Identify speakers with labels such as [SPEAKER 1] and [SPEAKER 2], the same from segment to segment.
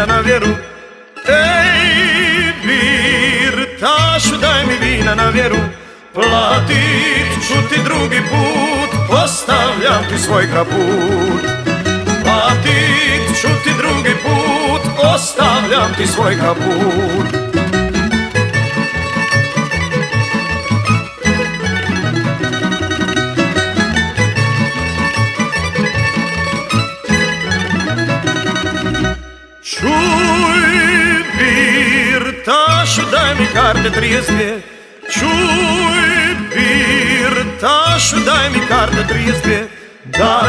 [SPEAKER 1] vina na vjeru. Ej, birtašu, daj mi vina na vjeru. Platit ću ti drugi put, ostavljam ti svoj kaput. Platit ću ti drugi put, ostavljam ti svoj kaput. Čuj, birtašu, daj mi karte 32. Čuj, birtašu, daj mi karte 32. Da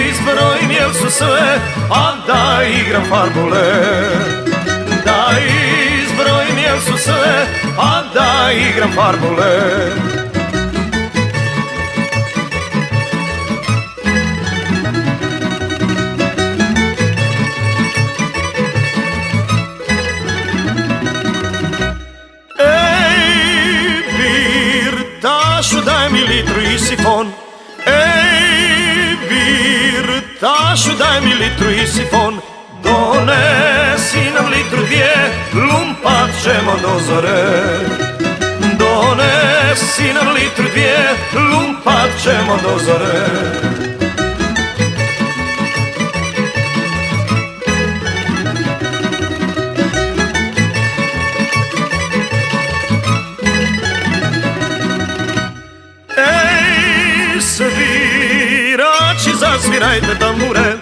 [SPEAKER 1] izbrojim jel su sve, a da igram farbule. Da izbrojim jel su sve, a da igram farbule. Birtašu, daj mi litru i sifon. Ej, birtašu, daj mi litru i sifon. Donesi nam litru dvije, lumpat ćemo do zore. Donesi nam litru dvije, lumpat ćemo do zore. Svirači, zasvirajte tambure.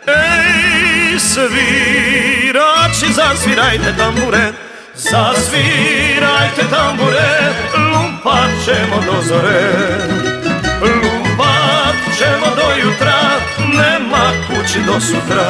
[SPEAKER 1] Ej, svirači, zasvirajte tambure. Zasvirajte tambure, lumpat ćemo do zore. Lumpat ćemo do jutra, nema kući do sutra.